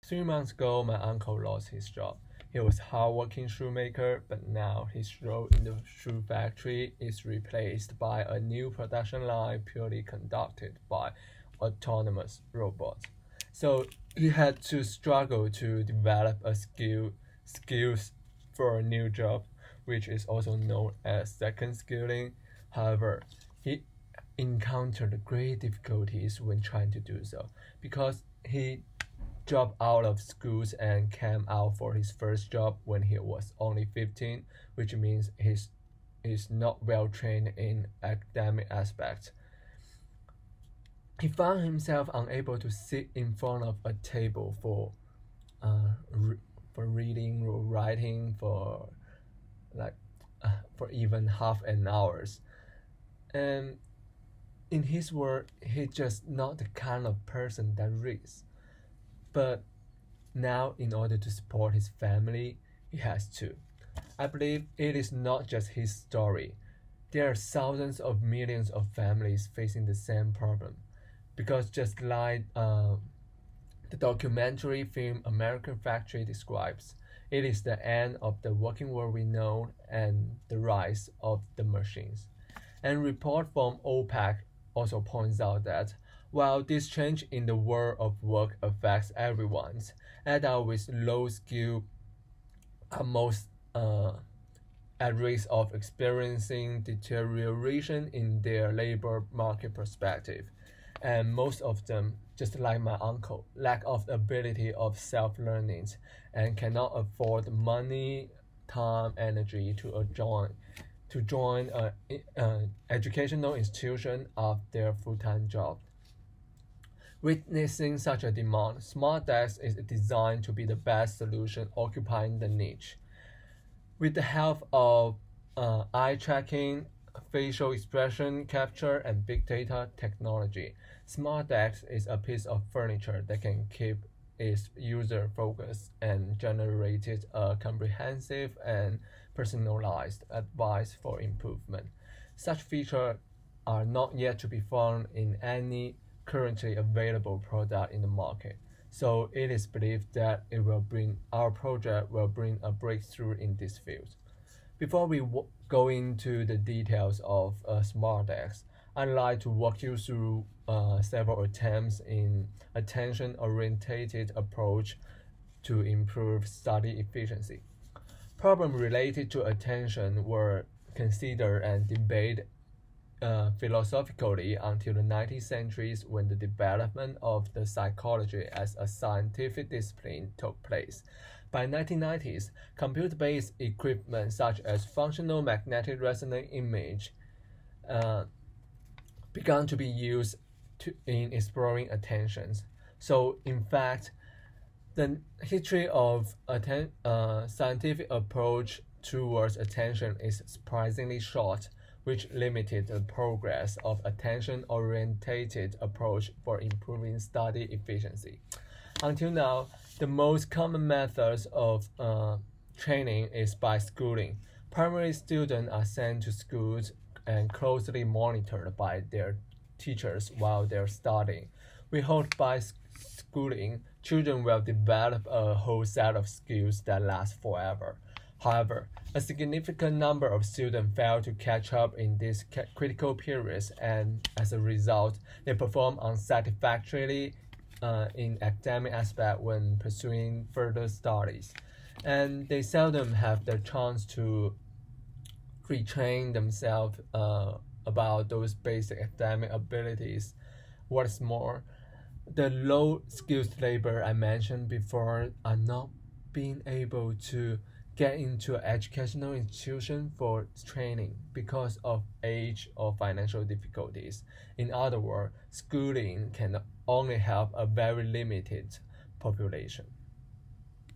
3 months ago, my uncle lost his job. He was a hardworking shoemaker, but now his role in the shoe factory is replaced by a new production line purely conducted by autonomous robots. So he had to struggle to develop skills for a new job, which is also known as second skilling. However, he encountered great difficulties when trying to do so because he dropped out of schools and came out for his first job when he was only 15, which means he's not well trained in academic aspects. He found himself unable to sit in front of a table for reading or writing like for even half an hours. And in his word, he's just not the kind of person that reads. But now, in order to support his family, he has to. I believe it is not just his story. There are thousands of millions of families facing the same problem. Because just like the documentary film American Factory describes, it is the end of the working world we know and the rise of the machines. And report from OPEC also points out that while this change in the world of work affects everyone, adults with low skill are most at risk of experiencing deterioration in their labor market perspective. And most of them, just like my uncle, lack of ability of self-learning and cannot afford money, time, energy to join an educational institution of their full-time job. Witnessing such a demand, SmartDesk is designed to be the best solution occupying the niche. With the help of eye tracking, facial expression capture, and big data technology, SmartDesk is a piece of furniture that can keep its user focused and generated a comprehensive and personalized advice for improvement. Such features are not yet to be found in any currently available product in the market. So it is believed that our project will bring a breakthrough in this field. Before we go into the details of SmartDesk, I'd like to walk you through several attempts in attention-oriented approach to improve study efficiency. Problems related to attention were considered and debated philosophically until the 19th centuries when the development of the psychology as a scientific discipline took place. By 1990s, computer-based equipment such as functional magnetic resonance image began to be used in exploring attentions. So in fact, the history of scientific approach towards attention is surprisingly short, which limited the progress of attention-oriented approach for improving study efficiency. Until now, the most common methods of training is by schooling. Primary students are sent to schools and closely monitored by their teachers while they're studying. We hope by schooling, children will develop a whole set of skills that last forever. However, a significant number of students fail to catch up in these critical periods, and as a result, they perform unsatisfactorily in academic aspect when pursuing further studies. And they seldom have the chance to retrain themselves about those basic academic abilities. What's more, the low skilled labor I mentioned before are not being able to get into an educational institution for training because of age or financial difficulties. In other words, schooling can only help a very limited population.